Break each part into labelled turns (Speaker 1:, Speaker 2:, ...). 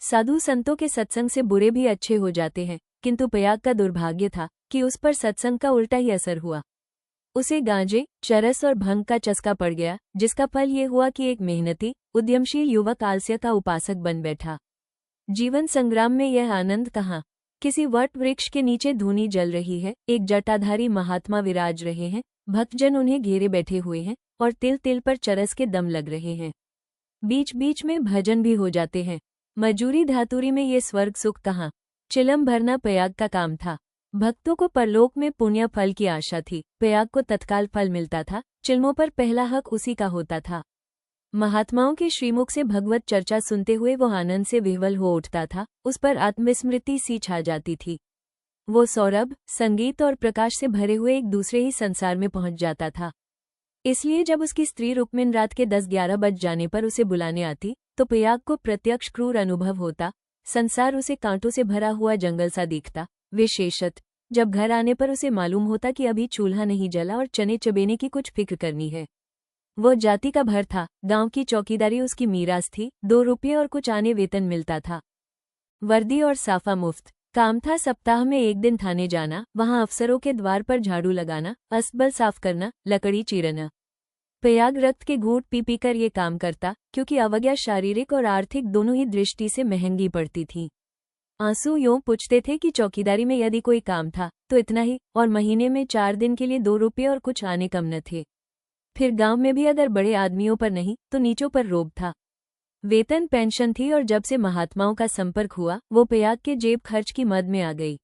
Speaker 1: साधु संतों के सत्संग से बुरे भी अच्छे हो जाते हैं, किंतु प्रयाग का दुर्भाग्य था कि उस पर सत्संग का उल्टा ही असर हुआ। उसे गांजे, चरस और भंग का चस्का पड़ गया, जिसका फल ये हुआ कि एक मेहनती, उद्यमशील युवक आलस्य का उपासक बन बैठा। जीवन संग्राम में यह आनंद कहाँ। किसी वट वृक्ष के नीचे धूनी जल रही है, एक जटाधारी महात्मा विराज रहे हैं, भक्तजन उन्हें घेरे बैठे हुए हैं और तिल तिल पर चरस के दम लग रहे हैं। बीच बीच में भजन भी हो जाते हैं। मजूरी धातुरी में ये स्वर्ग सुख कहाँ। चिलम भरना प्रयाग का काम था। भक्तों को परलोक में पुण्य फल की आशा थी। प्रयाग को तत्काल फल मिलता था, चिलमों पर पहला हक उसी का होता था। महात्माओं के श्रीमुख से भगवत चर्चा सुनते हुए वो आनंद से विह्वल हो उठता था, उस पर आत्मस्मृति सी छा जाती थी। वो सौरभ, संगीत और प्रकाश से भरे हुए एक दूसरे ही संसार में पहुंच जाता था। इसलिए जब उसकी स्त्री रुक्मिन रात के 10-11 बज जाने पर उसे बुलाने आती, तो प्रयाग को प्रत्यक्ष क्रूर अनुभव होता। संसार उसे कांटों से भरा हुआ जंगल सा दिखता। विशेषत जब घर आने पर उसे मालूम होता कि अभी चूल्हा नहीं जला और चने चबेने की कुछ फिक्र करनी है। वो जाति का भर था, गांव की चौकीदारी उसकी मीरास थी, 2 रुपये और कुछ आने वेतन मिलता था। वर्दी और साफा मुफ्त। काम था सप्ताह में 1 दिन थाने जाना, वहां अफसरों के द्वार पर झाड़ू लगाना, अस्तबल साफ करना, लकड़ी चीरना। प्रयाग रक्त के घूंट पी पी कर ये काम करता, क्योंकि अवज्ञा शारीरिक और आर्थिक दोनों ही दृष्टि से महंगी पड़ती थी। आंसू यूं पूछते थे कि चौकीदारी में यदि कोई काम था तो इतना ही, और महीने में 4 दिन के लिए 2 रुपये और कुछ आने कम न थे। फिर गांव में भी अगर बड़े आदमियों पर नहीं तो नीचों पर रोब था। वेतन पेंशन थी, और जब से महात्माओं का संपर्क हुआ वो प्रयाग के जेब खर्च की मद में आ गई।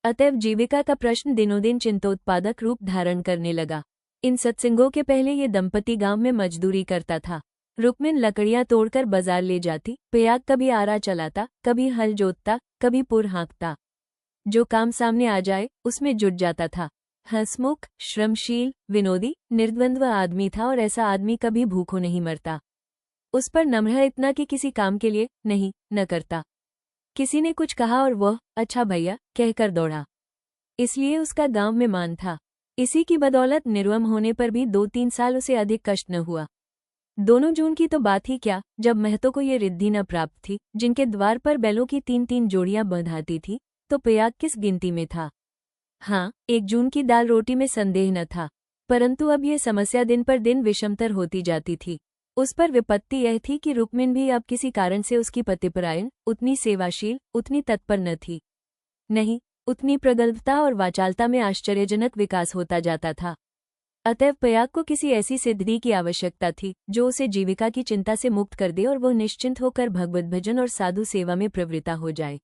Speaker 1: अतएव जीविका का प्रश्न दिनों-दिन चिंतोत्पादक रूप धारण करने लगा। इन सत्संगों के पहले ये दंपति गांव में मजदूरी करता था। रुक्मिन लकड़ियां तोड़कर बाजार ले जाती, प्रयाग कभी आरा चलाता, कभी हल जोतता, कभी पुर हाँकता। जो काम सामने आ जाए उसमें जुट जाता था। हंसमुख, श्रमशील, विनोदी, निर्द्वंद्व आदमी था, और ऐसा आदमी कभी भूखों नहीं मरता। उस पर नम्र इतना कि किसी काम के लिए नहीं न करता। किसी ने कुछ कहा और वह अच्छा भैया कहकर दौड़ा, इसलिए उसका गांव में मान था। इसी की बदौलत निर्वम होने पर भी 2-3 साल उसे अधिक कष्ट न हुआ। 2 जून की तो बात ही क्या, जब महतों को ये रिद्धि न प्राप्त थी, जिनके द्वार पर बैलों की 3-3 जोड़ियां बंधाती थी, तो प्रयाग किस गिनती में था। हाँ, 1 जून की दाल रोटी में संदेह न था, परंतु अब ये समस्या दिन पर दिन विषमतर होती जाती थी। उस पर विपत्ति यह थी कि रुक्मिन भी अब किसी कारण से उसकी पतिपरायण, उतनी सेवाशील, उतनी तत्पर न थी। नहीं, उतनी प्रगल्भता और वाचालता में आश्चर्यजनक विकास होता जाता था। अतएव प्रयाग को किसी ऐसी सिद्धि की आवश्यकता थी जो उसे जीविका की चिंता से मुक्त कर दे और वह निश्चिंत होकर भगवत भजन और साधु सेवा में प्रवृत्ता हो जाए।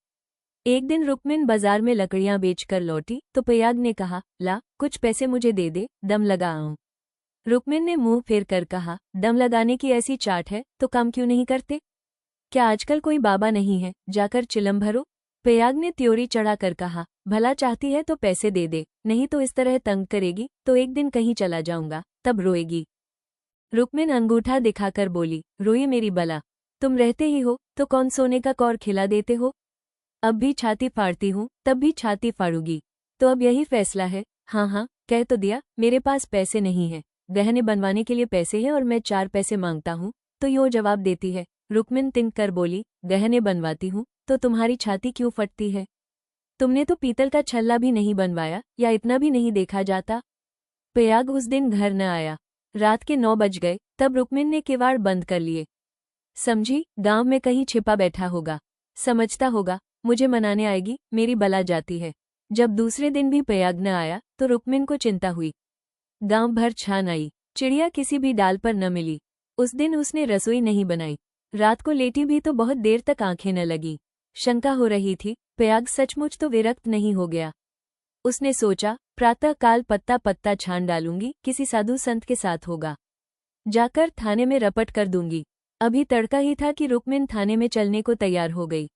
Speaker 1: एक दिन रुक्मिन बाजार में लकड़ियां बेचकर लौटी तो प्रयाग ने कहा, ला कुछ पैसे मुझे दे दे, दम लगा आऊं। रुक्मिन ने मुंह फेर कर कहा, दम लगाने की ऐसी चाट है तो काम क्यों नहीं करते? क्या आजकल कोई बाबा नहीं है, जाकर चिलम भरो। प्रयाग ने त्योरी चढ़ाकर कहा, भला चाहती है तो पैसे दे दे, नहीं तो इस तरह तंग करेगी तो एक दिन कहीं चला जाऊंगा, तब रोएगी। रुक्मिन अंगूठा दिखाकर बोली, रोए मेरी बला, तुम रहते ही हो तो कौन सोने का कौर खिला देते हो? अब भी छाती फाड़ती हूँ, तब भी छाती फाड़ूगी। तो अब यही फैसला है। हाँ हाँ, कह तो दिया, मेरे पास पैसे नहीं है, गहने बनवाने के लिए पैसे हैं और मैं 4 पैसे मांगता हूँ तो यो जवाब देती है। रुक्मिन तिनक कर बोली, गहने बनवाती हूँ तो तुम्हारी छाती क्यों फटती है? तुमने तो पीतल का छल्ला भी नहीं बनवाया, या इतना भी नहीं देखा जाता? प्रयाग उस दिन घर न आया। रात के 9 बज गए, तब रुक्मिन ने किवाड़ बंद कर लिए। समझी, गांव में कहीं छिपा बैठा होगा, समझता होगा मुझे मनाने आएगी, मेरी बला जाती है। जब दूसरे दिन भी प्रयाग न आया तो रुक्मिन को चिंता हुई। गांव भर छान आई, चिड़िया किसी भी डाल पर न मिली। उस दिन उसने रसोई नहीं बनाई। रात को लेटी भी तो बहुत देर तक आंखें न लगी। शंका हो रही थी, प्रयाग सचमुच तो विरक्त नहीं हो गया। उसने सोचा, प्रातः काल पत्ता पत्ता छान डालूंगी, किसी साधु संत के साथ होगा, जाकर थाने में रपट कर दूंगी। अभी तड़का ही था कि रुक्मिन थाने में चलने को तैयार हो गई।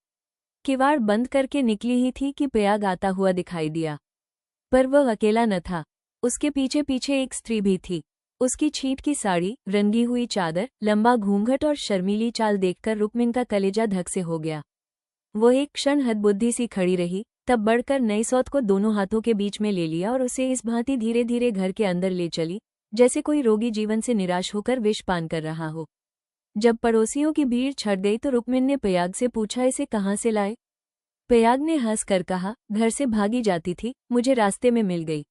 Speaker 1: किवाड़ बंद करके निकली ही थी कि प्रयाग आता हुआ दिखाई दिया, पर वह अकेला न था, उसके पीछे पीछे एक स्त्री भी थी। उसकी छींट की साड़ी, रंगी हुई चादर, लंबा घूंघट और शर्मीली चाल देखकर रुक्मिन का कलेजा धक से हो गया। वो एक क्षण हदबुद्धि सी खड़ी रही, तब बढ़कर नई सौत को दोनों हाथों के बीच में ले लिया और उसे इस भांति धीरे धीरे घर के अंदर ले चली, जैसे कोई रोगी जीवन से निराश होकर विष पान कर रहा हो। जब पड़ोसियों की भीड़ छट गई तो रुक्मिन ने पयाग से पूछा, इसे कहाँ से लाए? पयाग ने हंस कर कहा, घर से भागी जाती थी, मुझे रास्ते में मिल गई।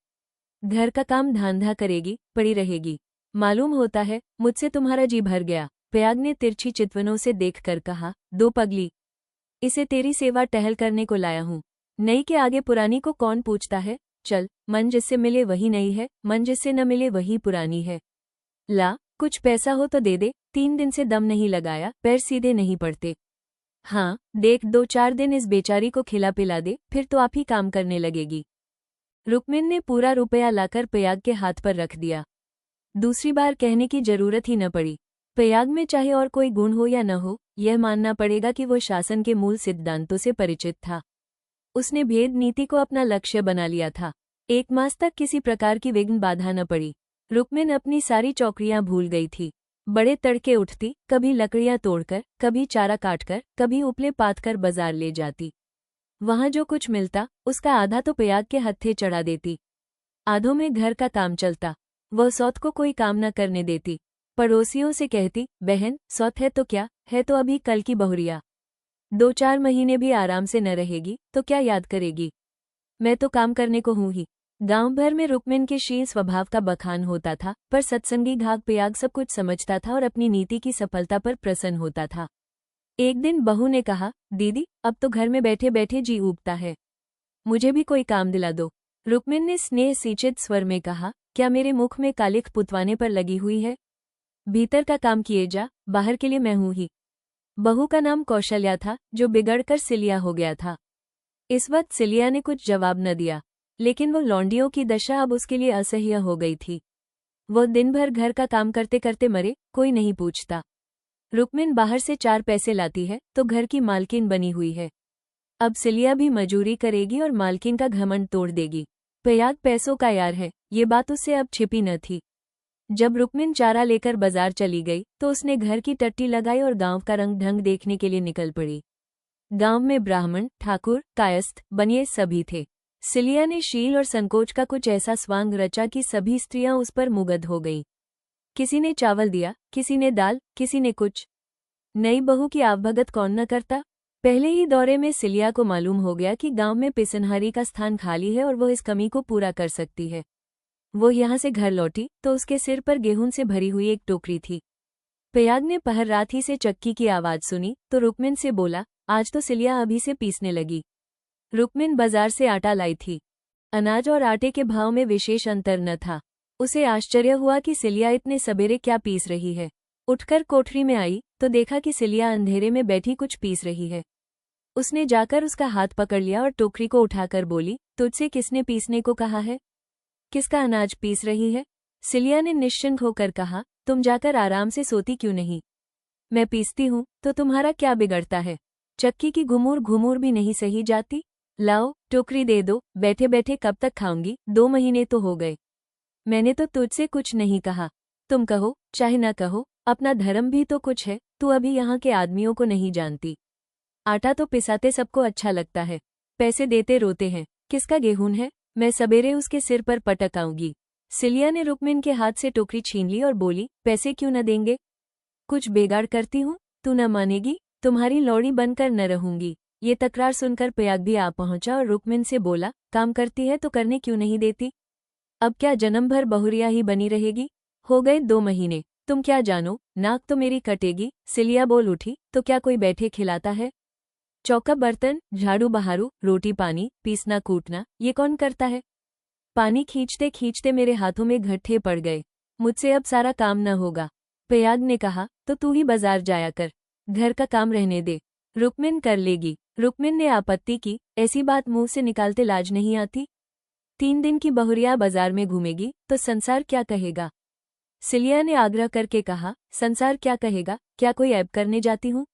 Speaker 1: घर का काम धांधा करेगी, पड़ी रहेगी। मालूम होता है मुझसे तुम्हारा जी भर गया। पयाग ने तिरछी चितवनों से देखकर कहा, दो पगली, इसे तेरी सेवा टहल करने को लाया हूँ। नई के आगे पुरानी को कौन पूछता है? चल, मन जिससे मिले वही नई है, मन जिससे न मिले वही पुरानी है। ला, कुछ पैसा हो तो दे दे, 3 दिन से दम नहीं लगाया, पैर सीधे नहीं पड़ते। हाँ, देख 2-4 दिन इस बेचारी को खिला पिला दे, फिर तो आप ही काम करने लगेगी। रुक्मिन ने पूरा रुपया लाकर पयाग के हाथ पर रख दिया। दूसरी बार कहने की जरूरत ही न पड़ी। पयाग में चाहे और कोई गुण हो या न हो, यह मानना पड़ेगा कि वो शासन के मूल सिद्धांतों से परिचित था। उसने भेद नीति को अपना लक्ष्य बना लिया था। 1 मास तक किसी प्रकार की विघ्न बाधा न पड़ी। रुक्मिन अपनी सारी चौकड़ियां भूल गई थी। बड़े तड़के उठती, कभी लकड़ियां तोड़कर, कभी चारा काटकर, कभी उपले पाथकर बाजार ले जाती। वहां जो कुछ मिलता उसका आधा तो पयाग के हत्थे चढ़ा देती। आधों में घर का काम चलता। वह सौत को कोई काम न करने देती। पड़ोसियों से कहती, बहन सौत है तो क्या है, तो अभी कल की बहुरिया 2-4 महीने भी आराम से न रहेगी तो क्या याद करेगी? मैं तो काम करने को हूं ही। गांव भर में रुक्मिन के शील स्वभाव का बखान होता था, पर सत्संगी घाघ पयाग सब कुछ समझता था और अपनी नीति की सफलता पर प्रसन्न होता था। एक दिन बहू ने कहा, दीदी अब तो घर में बैठे बैठे जी उबता है, मुझे भी कोई काम दिला दो। रुक्मिन ने स्नेह सींचित स्वर में कहा, क्या मेरे मुख में कालिख पुतवाने पर लगी हुई है? भीतर का काम किए जा, बाहर के लिए मैं हूं ही। बहू का नाम कौशल्या था, जो बिगड़कर सिलिया हो गया था। इस वक्त सिलिया ने कुछ जवाब न दिया, लेकिन वो लौंडियों की दशा अब उसके लिए असह्य हो गई थी। वो दिन भर घर का काम करते करते मरे, कोई नहीं पूछता। रुक्मिन बाहर से 4 पैसे लाती है तो घर की मालकिन बनी हुई है। अब सिलिया भी मजूरी करेगी और मालकिन का घमंड तोड़ देगी। पयाग पैसों का यार है, ये बात उससे अब छिपी न थी। जब रुक्मिन चारा लेकर बाजार चली गई तो उसने घर की टट्टी लगाई और गांव का रंग ढंग देखने के लिए निकल पड़ी। गांव में ब्राह्मण, ठाकुर, कायस्थ, बनिए सभी थे। सिलिया ने शील और संकोच का कुछ ऐसा स्वांग रचा कि सभी स्त्रियां उस पर मुग्ध हो गईं। किसी ने चावल दिया, किसी ने दाल, किसी ने कुछ। नई बहू की आवभगत कौन न करता? पहले ही दौरे में सिलिया को मालूम हो गया कि गांव में पिसनहारी का स्थान खाली है और वह इस कमी को पूरा कर सकती है। वो यहाँ से घर लौटी तो उसके सिर पर गेहूं से भरी हुई एक टोकरी थी। पयाग ने पहर रात ही से चक्की की आवाज सुनी तो रुक्मिन से बोला, आज तो सिलिया अभी से पीसने लगी। रुक्मिन बाजार से आटा लाई थी। अनाज और आटे के भाव में विशेष अंतर न था। उसे आश्चर्य हुआ कि सिलिया इतने सबेरे क्या पीस रही है। उठकर कोठरी में आई तो देखा कि सिलिया अंधेरे में बैठी कुछ पीस रही है। उसने जाकर उसका हाथ पकड़ लिया और टोकरी को उठाकर बोली, तुझसे किसने पीसने को कहा है? किसका अनाज पीस रही है? सिलिया ने निश्चिंत होकर कहा, तुम जाकर आराम से सोती क्यों नहीं? मैं पीसती हूँ तो तुम्हारा क्या बिगड़ता है? चक्की की घुमूर घुमूर भी नहीं सही जाती? लाओ टोकरी दे दो, बैठे बैठे कब तक खाऊंगी, 2 महीने तो हो गए। मैंने तो तुझसे कुछ नहीं कहा। तुम कहो चाहे न कहो, अपना धर्म भी तो कुछ है। तू अभी यहाँ के आदमियों को नहीं जानती। आटा तो पिसाते सबको अच्छा लगता है, पैसे देते रोते हैं। किसका गेहूं है? मैं सबेरे उसके सिर पर पटक आऊंगी। सिलिया ने रुक्मिन के हाथ से टोकरी छीन ली और बोली, पैसे क्यों न देंगे? कुछ बेगाड़ करती हूँ, तू न मानेगी, तुम्हारी लौड़ी बनकर न रहूंगी। ये तकरार सुनकर पयाग भी आ पहुंचा और रुक्मिन से बोला, काम करती है तो करने क्यों नहीं देती? अब क्या जन्म भर बहुरिया ही बनी रहेगी? हो गए 2 महीने, तुम क्या जानो, नाक तो मेरी कटेगी। सिलिया बोल उठी, तो क्या कोई बैठे खिलाता है? चौका बर्तन, झाड़ू बहारू, रोटी पानी, पीसना कूटना, ये कौन करता है? पानी खींचते खींचते मेरे हाथों में गड्ढे पड़ गए, मुझसे अब सारा काम न होगा। पयाग ने कहा, तो तू ही बाजार जाया कर, घर का काम रहने दे, रुक्मिन कर लेगी। रुक्मिन ने आपत्ति की, ऐसी बात मुंह से निकालते लाज नहीं आती? 3 दिन की बहुरिया बाजार में घूमेगी तो संसार क्या कहेगा? सिलिया ने आग्रह करके कहा, संसार क्या कहेगा, क्या कोई ऐब करने जाती हूँ?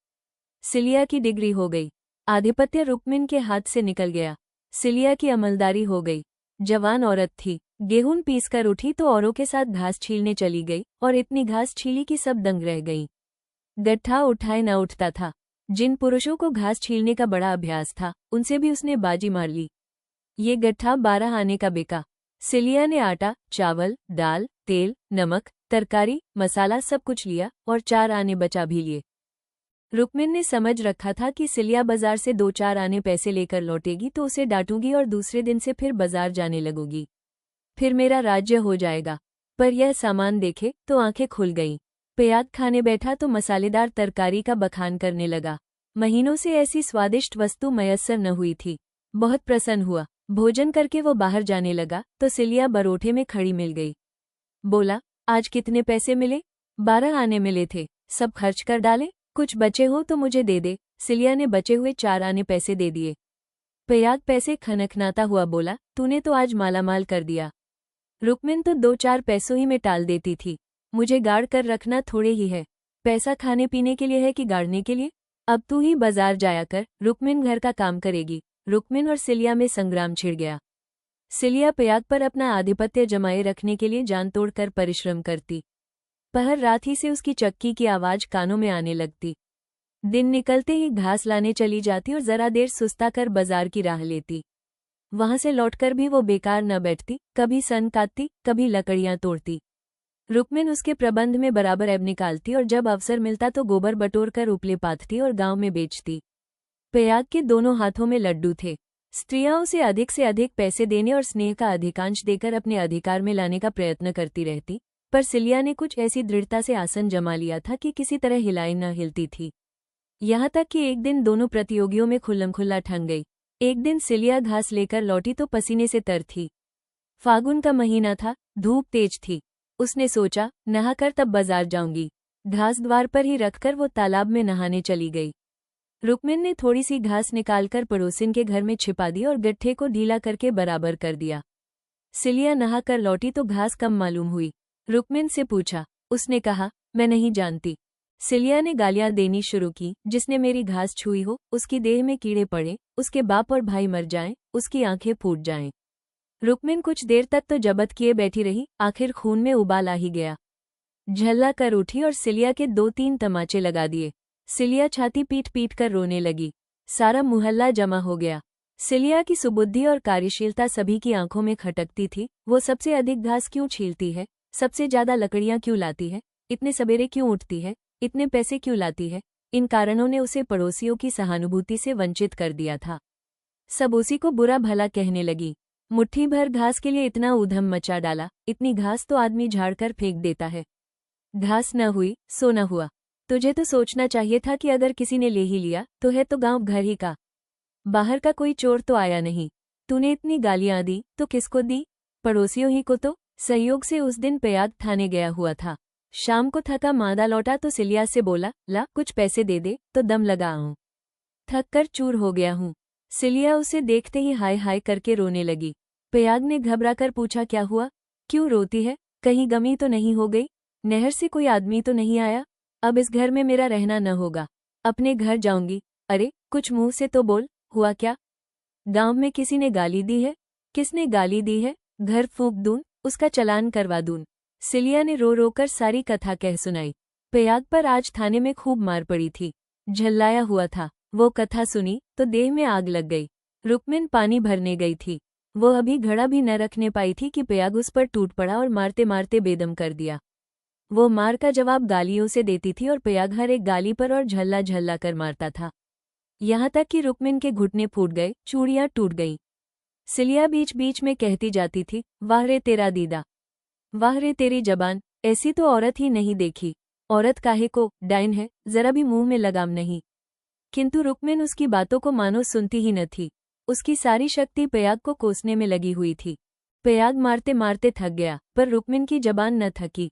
Speaker 1: सिलिया की डिग्री हो गई। आधिपत्य रुक्मिन के हाथ से निकल गया। सिलिया की अमलदारी हो गई। जवान औरत थी, गेहूं पीसकर उठी तो औरों के साथ घास छीलने चली गई और इतनी घास छीली कि सब दंग रह गईं। गट्ठा उठाए न उठता था। जिन पुरुषों को घास छीलने का बड़ा अभ्यास था, उनसे भी उसने बाजी मार ली। ये गट्ठा 12 आने का बिका। सिलिया ने आटा, चावल, दाल, तेल, नमक, तरकारी, मसाला सब कुछ लिया और 4 आने बचा भी लिए। रुक्मिन ने समझ रखा था कि सिलिया बाजार से 2-4 आने पैसे लेकर लौटेगी तो उसे डांटूंगी और दूसरे दिन से फिर बाजार जाने लगोगी, फिर मेरा राज्य हो जाएगा। पर यह सामान देखे तो आंखें खुल गईं। प्याज खाने बैठा तो मसालेदार तरकारी का बखान करने लगा। महीनों से ऐसी स्वादिष्ट वस्तु मयस्सर न हुई थी। बहुत प्रसन्न हुआ। भोजन करके वो बाहर जाने लगा तो सिलिया बरोठे में खड़ी मिल गई। बोला, आज कितने पैसे मिले? 12 आने मिले थे। सब खर्च कर डाले? कुछ बचे हो तो मुझे दे दे। सिलिया ने बचे हुए 4 आने पैसे दे दिए। प्याज पैसे खनखनाता हुआ बोला, तूने तो आज मालामाल कर दिया। रुक्मिन तो 2-4 पैसों ही में टाल देती थी। मुझे गाड़ कर रखना थोड़े ही है। पैसा खाने पीने के लिए है कि गाड़ने के लिए? अब तू ही बाजार जाया कर, रुक्मिन घर का काम करेगी। रुक्मिन और सिलिया में संग्राम छिड़ गया। सिलिया प्याग पर अपना आधिपत्य जमाए रखने के लिए जान तोड़कर परिश्रम करती। पहर रात ही से उसकी चक्की की आवाज कानों में आने लगती। दिन निकलते ही घास लाने चली जाती और जरा देर सुस्ता कर बाजार की राह लेती। वहां से लौटकर भी वो बेकार न बैठती, कभी सन काटती, कभी लकड़ियां तोड़ती। रुक्मिन उसके प्रबंध में बराबर ऐब निकालती और जब अवसर मिलता तो गोबर बटोर कर उपले पाथती और गांव में बेचती। प्याग के दोनों हाथों में लड्डू थे। स्त्रियां उसे अधिक से अधिक पैसे देने और स्नेह का अधिकांश देकर अपने अधिकार में लाने का प्रयत्न करती रहती, पर सिलिया ने कुछ ऐसी दृढ़ता से आसन जमा लिया था कि किसी तरह हिलाई न हिलती थी। यहाँ तक कि एक दिन दोनों प्रतियोगियों में खुल्लमखुल्ला ठंग गई। एक दिन सिलिया घास लेकर लौटी तो पसीने से तर थी। फागुन का महीना था, धूप तेज थी। उसने सोचा, नहाकर तब बाजार जाऊंगी। घास द्वार पर ही रखकर वो तालाब में नहाने चली गई। रुक्मिन ने थोड़ी सी घास निकालकर पड़ोसिन के घर में छिपा दी और गट्ठे को ढीला करके बराबर कर दिया। सिलिया नहाकर लौटी तो घास कम मालूम हुई। रुक्मिन से पूछा। उसने कहा, मैं नहीं जानती। सिलिया ने गालियां देनी शुरू की। जिसने मेरी घास छुई हो, उसकी देह में कीड़े पड़े, उसके बाप और भाई मर जाएं, उसकी आंखें फूट जाएं। रुक्मिन कुछ देर तक तो जबत किए बैठी रही, आखिर खून में उबाल आ ही गया। झल्ला कर उठी और सिलिया के 2-3 तमाचे लगा दिए। सिलिया छाती पीट पीट कर रोने लगी। सारा मुहल्ला जमा हो गया। सिलिया की सुबुद्धि और कार्यशीलता सभी की आंखों में खटकती थी। वो सबसे अधिक घास क्यों छीलती है? सबसे ज्यादा लकड़ियां क्यों लाती है? इतने सवेरे क्यों उठती है? इतने पैसे क्यों लाती है? इन कारणों ने उसे पड़ोसियों की सहानुभूति से वंचित कर दिया था। सब उसी को बुरा भला कहने लगी। मुट्ठी भर घास के लिए इतना ऊधम मचा डाला। इतनी घास तो आदमी झाड़कर फेंक देता है। घास न हुई सो न हुआ। तुझे तो सोचना चाहिए था कि अगर किसी ने ले ही लिया तो है तो गांव घर ही का, बाहर का कोई चोर तो आया नहीं। तूने इतनी गालियां दी तो किसको दी? पड़ोसियों ही को तो। संयोग से उस दिन प्याग थाने गया हुआ था। शाम को थका मादा लौटा तो सिलिया से बोला, ला कुछ पैसे दे दे तो दम लगा आऊं, थक कर चूर हो गया हूं। सिलिया उसे देखते ही हाय हाय करके रोने लगी। प्याग ने घबराकर पूछा, क्या हुआ? क्यों रोती है? कहीं गमी तो नहीं हो गई? नहर से कोई आदमी तो नहीं आया? अब इस घर में मेरा रहना न होगा, अपने घर जाऊंगी। अरे कुछ मुंह से तो बोल, हुआ क्या? गांव में किसी ने गाली दी है? किसने गाली दी है? घर फूंक दूं, उसका चालान करवा दूं। सिलिया ने रो रो कर सारी कथा कह सुनाई। प्याग पर आज थाने में खूब मार पड़ी थी, झल्लाया हुआ था। वो कथा सुनी तो देह में आग लग गई। रुक्मिन पानी भरने गई थी। वो अभी घड़ा भी न रखने पाई थी कि प्याग उस पर टूट पड़ा और मारते मारते बेदम कर दिया। वो मार का जवाब गालियों से देती थी और प्याग हर एक गाली पर और झल्ला झल्ला कर मारता था। यहाँ तक कि रुक्मिन के घुटने फूट गए, चूड़ियां टूट गईं। सिलिया बीच बीच में कहती जाती थी, वाह रे तेरा दीदा, वाह रे तेरी जबान, ऐसी तो औरत ही नहीं देखी। औरत काहे को, डाइन है, जरा भी मुंह में लगाम नहीं। किंतु रुक्मिन उसकी बातों को मानो सुनती ही न थी। उसकी सारी शक्ति प्याग को कोसने में लगी हुई थी। प्याग मारते मारते थक गया, पर रुक्मिन की जबान न थकी।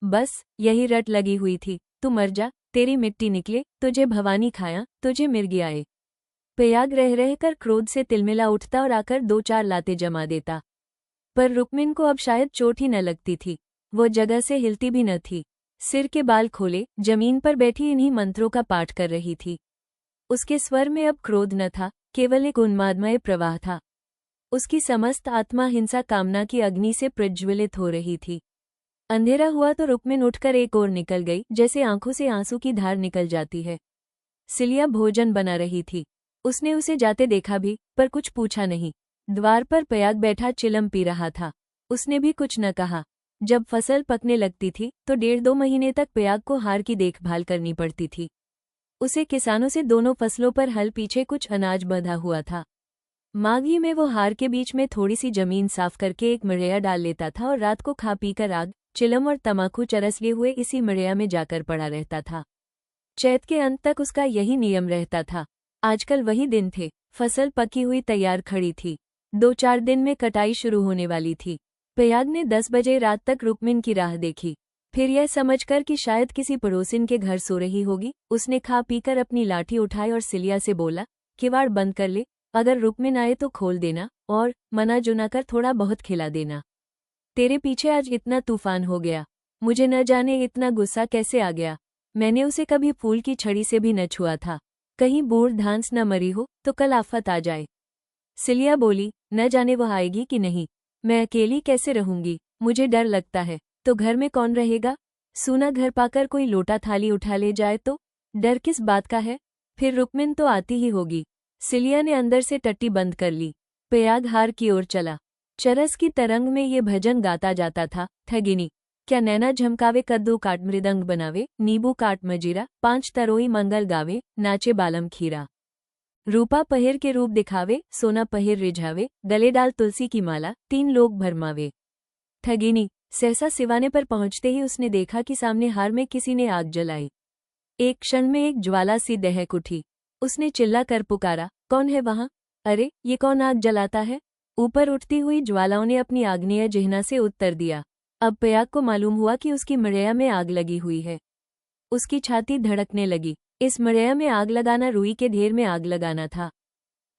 Speaker 1: बस यही रट लगी हुई थी, तू मर जा, तेरी मिट्टी निकले, तुझे भवानी खाया, तुझे मिर्गी आए। प्याग रह रह कर क्रोध से तिलमिला उठता और आकर 2-4 लाते जमा देता। पर रुक्मिन को अब शायद चोट ही न लगती थी। वो जगह से हिलती भी न थी। सिर के बाल खोले जमीन पर बैठी इन्हीं मंत्रों का पाठ कर रही थी। उसके स्वर में अब क्रोध न था, केवल एक उन्मादमय प्रवाह था। उसकी समस्त आत्मा हिंसा कामना की अग्नि से प्रज्वलित हो रही थी। अंधेरा हुआ तो रुक्मिन उठकर एक ओर निकल गई, जैसे आंखों से आंसू की धार निकल जाती है। सिलिया भोजन बना रही थी। उसने उसे जाते देखा भी, पर कुछ पूछा नहीं। द्वार पर प्याग बैठा चिलम पी रहा था। उसने भी कुछ न कहा। जब फसल पकने लगती थी तो 1.5-2 महीने तक पयाग को हार की देखभाल करनी पड़ती थी। उसे किसानों से दोनों फसलों पर हल पीछे कुछ अनाज बंधा हुआ था। माघी में वो हार के बीच में थोड़ी सी जमीन साफ करके एक मड़ैया डाल लेता था और रात को खा पीकर आग, चिलम और तमाकू चरस लिए हुए इसी मड़ैया में जाकर पड़ा रहता था। चैत के अंत तक उसका यही नियम रहता था। आजकल वही दिन थे। फसल पकी हुई तैयार खड़ी थी। 2-4 दिन में कटाई शुरू होने वाली थी। पयाग ने 10 बजे रात तक रुक्मिन की राह देखी। फिर यह समझकर कि शायद किसी पड़ोसिन के घर सो रही होगी, उसने खा पीकर अपनी लाठी उठाई और सिलिया से बोला, किवाड़ बंद कर ले, अगर रुक्मिन आए तो खोल देना और मना जुना कर थोड़ा बहुत खिला देना। तेरे पीछे आज इतना तूफान हो गया, मुझे न जाने इतना गुस्सा कैसे आ गया। मैंने उसे कभी फूल की छड़ी से भी न छुआ था। कहीं बूढ़ धांस न मरी हो तो कल आफत आ जाए। सिलिया बोली, न जाने वह आएगी कि नहीं। मैं अकेली कैसे रहूंगी, मुझे डर लगता है। तो घर में कौन रहेगा? सूना घर पाकर कोई लोटा थाली उठा ले जाए तो? डर किस बात का है? फिर रुक्मिन तो आती ही होगी। सिलिया ने अंदर से टट्टी बंद कर ली। पयाग हार की ओर चला। चरस की तरंग में ये भजन गाता जाता था, ठगिनी क्या नैना झमकावे, कद्दू काट मृदंग बनावे, नींबू काट मजीरा, 5 तरोई मंगल गावे, नाचे बालम खीरा। रूपा पहिर के रूप दिखावे, सोना पहिर रिझावे, गले डाल तुलसी की माला, 3 लोग भरमावे। ठगिनी सहसा सिवाने पर पहुंचते ही उसने देखा कि सामने हार में किसी ने आग जलाई। एक क्षण में एक ज्वाला सी दहक उठी। उसने चिल्ला कर पुकारा, कौन है वहां? अरे ये कौन आग जलाता है? ऊपर उठती हुई ज्वालाओं ने अपनी आग्नेय जिह्ना से उत्तर दिया। अब पयाग को मालूम हुआ कि उसकी मड़ैया में आग लगी हुई है। उसकी छाती धड़कने लगी। इस मड़ैया में आग लगाना रुई के ढेर में आग लगाना था।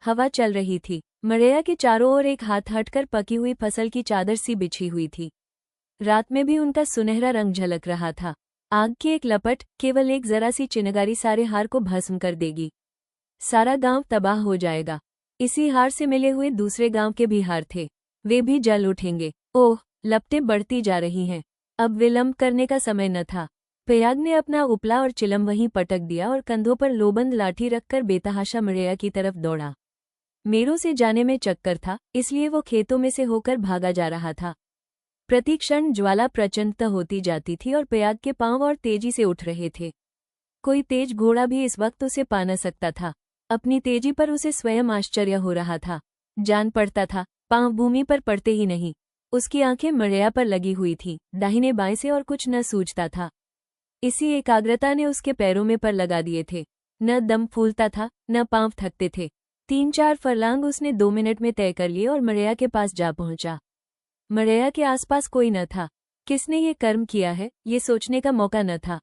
Speaker 1: हवा चल रही थी। मड़ैया के चारों ओर एक हाथ हटकर पकी हुई फसल की चादर सी बिछी हुई थी। रात में भी उनका सुनहरा रंग झलक रहा था। आग की एक लपट, केवल एक जरा सी चिनगारी सारे हार को भस्म कर देगी। सारा गांव तबाह हो जाएगा। इसी हार से मिले हुए दूसरे गांव के भी हार थे, वे भी जल उठेंगे। ओह, लपटें बढ़ती जा रही हैं। अब विलंब करने का समय न था। पयाग ने अपना उपला और चिलम वहीं पटक दिया और कंधों पर लोबंद लाठी रखकर बेतहाशा मड़ैया की तरफ दौड़ा। मेरू से जाने में चक्कर था, इसलिए वो खेतों में से होकर भागा जा रहा था। प्रतिक्षण ज्वाला प्रचंड होती जाती थी और पयाग के पांव और तेजी से उठ रहे थे। कोई तेज घोड़ा भी इस वक्त उसे पा न सकता था। अपनी तेजी पर उसे स्वयं आश्चर्य हो रहा था। जान पड़ता था, पांव भूमि पर पड़ते ही नहीं। उसकी आंखें मड़ैया पर लगी हुई थीं, दाहिने बाएं से और कुछ न सूझता था। इसी एकाग्रता ने उसके पैरों में पर लगा दिए थे। न दम फूलता था, न पांव थकते थे। 3-4 फरलांग उसने 2 मिनट में तय कर लिए और मड़ैया के पास जा पहुंचा। मड़ैया के आसपास कोई न था। किसने ये कर्म किया है, ये सोचने का मौका न था।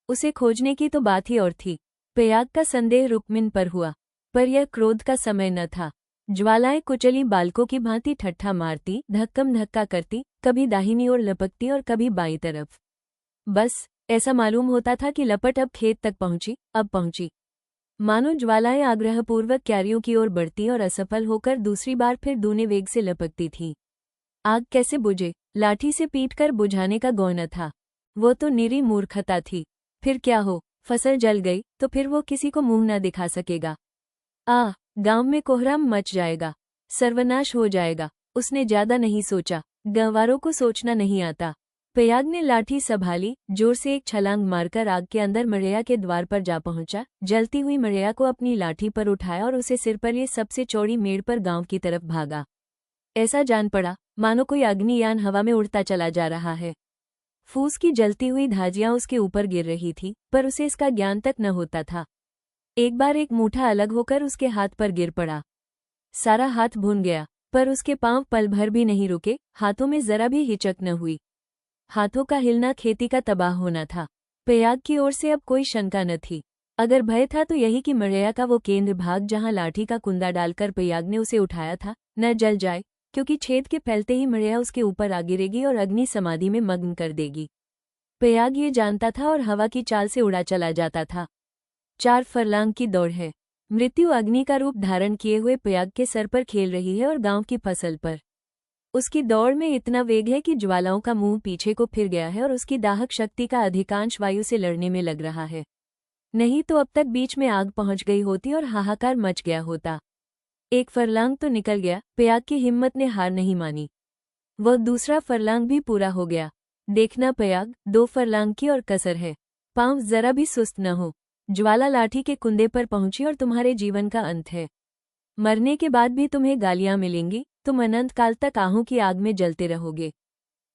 Speaker 1: उसे खोजने की तो बात ही और थी। पयाग का संदेह रुक्मिन पर हुआ, पर यह क्रोध का समय न था। ज्वालाएं कुचली बालकों की भांति ठट्ठा मारती, धक्कम धक्का करती, कभी दाहिनी ओर लपकती और कभी बाईं तरफ। बस ऐसा मालूम होता था कि लपट अब खेत तक पहुंची, अब पहुंची। मानो ज्वालाएं आग्रहपूर्वक क्यारियों की ओर बढ़ती और असफल होकर दूसरी बार फिर दूने वेग से लपकती थीं। आग कैसे बुझे, लाठी से पीटकर बुझाने का गौ न था। वो तो निरी मूर्खता थी। फिर क्या हो, फसल जल गई तो फिर वो किसी को मुंह न दिखा सकेगा। गांव में कोहराम मच जाएगा, सर्वनाश हो जाएगा। उसने ज्यादा नहीं सोचा। गंवारों को सोचना नहीं आता। पयाग ने लाठी संभाली, जोर से एक छलांग मारकर आग के अंदर मड़ैया के द्वार पर जा पहुंचा। जलती हुई मड़ैया को अपनी लाठी पर उठाया और उसे सिर पर लिए सबसे चौड़ी मेड़ पर गांव की तरफ भागा। ऐसा जान पड़ा मानो कोई अग्नियान हवा में उड़ता चला जा रहा है। फूस की जलती हुई धाजियां उसके ऊपर गिर रही थी, पर उसे इसका ज्ञान तक न होता था। एक बार एक मूठा अलग होकर उसके हाथ पर गिर पड़ा। सारा हाथ भुन गया, पर उसके पांव पल भर भी नहीं रुके। हाथों में जरा भी हिचक न हुई। हाथों का हिलना खेती का तबाह होना था। पयाग की ओर से अब कोई शंका न थी। अगर भय था तो यही कि मड़ैया का वो केंद्र भाग जहां लाठी का कुंदा डालकर पयाग ने उसे उठाया था, न जल जाए, क्योंकि छेद के फैलते ही मड़ैया उसके ऊपर आ गिरेगी और अग्नि समाधि में मग्न कर देगी। पयाग ये जानता था और हवा की चाल से उड़ा चला जाता था। 4 फरलांग की दौड़ है। मृत्यु अग्नि का रूप धारण किए हुए पयाग के सर पर खेल रही है और गांव की फसल पर। उसकी दौड़ में इतना वेग है कि ज्वालाओं का मुंह पीछे को फिर गया है और उसकी दाहक शक्ति का अधिकांश वायु से लड़ने में लग रहा है। नहीं तो अब तक बीच में आग पहुंच गई होती और हाहाकार मच गया होता। 1 फरलांग तो निकल गया, पयाग की हिम्मत ने हार नहीं मानी। वह दूसरा फरलांग भी पूरा हो गया। देखना पयाग, 2 फरलांग की और कसर है। पांव जरा भी सुस्त न हो। ज्वाला लाठी के कुंदे पर पहुंची और तुम्हारे जीवन का अंत है। मरने के बाद भी तुम्हें गालियां मिलेंगी, तुम अनंत काल तक आहों की आग में जलते रहोगे।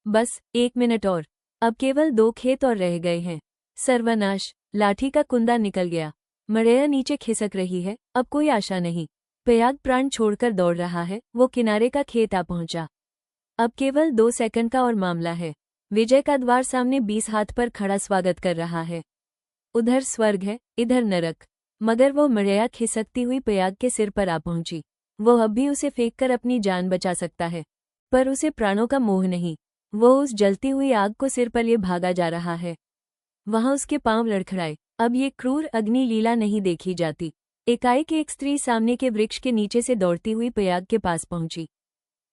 Speaker 1: बस 1 मिनट और, अब केवल 2 खेत और रह गए हैं। सर्वनाश, लाठी का कुंदा निकल गया। मड़ैया नीचे खिसक रही है, अब कोई आशा नहीं। पयाग प्राण छोड़कर दौड़ रहा है, वो किनारे का खेत आ पहुंचा। अब केवल 2 सेकंड का और मामला है। विजय का द्वार सामने 20 हाथ पर खड़ा स्वागत कर रहा है। उधर स्वर्ग है, इधर नरक। मगर वो मड़ैया खिसकती हुई पयाग के सिर पर आ पहुंची। वो अब भी उसे फेंककर अपनी जान बचा सकता है, पर उसे प्राणों का मोह नहीं। वो उस जलती हुई आग को सिर पर लिए भागा जा रहा है। वहां उसके पांव लड़खड़ाए। अब ये क्रूर अग्नि लीला नहीं देखी जाती। एकाएक एक स्त्री सामने के वृक्ष के नीचे से दौड़ती हुई पयाग के पास पहुंची।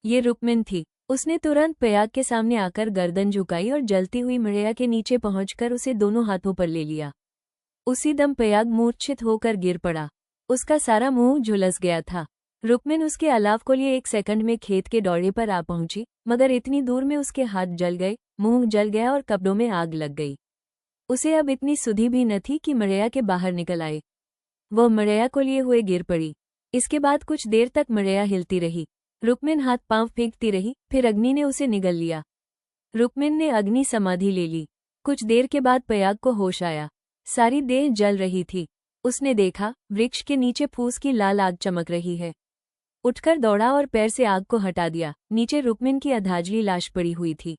Speaker 1: ये रुक्मिन थी। उसने तुरंत पयाग के सामने आकर गर्दन झुकाई और जलती हुई मड़ैया के नीचे पहुंचकर उसे दोनों हाथों पर ले लिया। उसी दम पयाग मूर्छित होकर गिर पड़ा। उसका सारा मुंह झुलस गया था। रुक्मिन उसके अलाव को लिए 1 सेकंड में खेत के दौरे पर आ पहुंची, मगर इतनी दूर में उसके हाथ जल गए, मुंह जल गया और कपड़ों में आग लग गई। उसे अब इतनी सुधि भी न थी कि मड़ैया के बाहर निकल आए। वह मड़ैया को लिए हुए गिर पड़ी। इसके बाद कुछ देर तक मड़ैया हिलती रही। रुक्मिन हाथ पांव फेंकती रही, फिर अग्नि ने उसे निगल लिया। रुक्मिन ने अग्नि समाधि ले ली। कुछ देर के बाद पयाग को होश आया। सारी देह जल रही थी। उसने देखा, वृक्ष के नीचे फूस की लाल आग चमक रही है। उठकर दौड़ा और पैर से आग को हटा दिया। नीचे रुक्मिन की अधाजली लाश पड़ी हुई थी।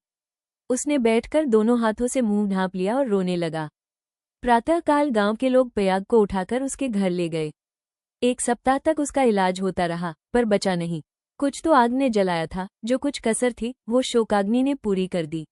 Speaker 1: उसने बैठकर दोनों हाथों से मुंह ढांप लिया और रोने लगा। प्रातःकाल गांव के लोग पयाग को उठाकर उसके घर ले गए। 1 सप्ताह तक उसका इलाज होता रहा, पर बचा नहीं। कुछ तो आग ने जलाया था, जो कुछ कसर थी वो शोकाग्नि ने पूरी कर दी।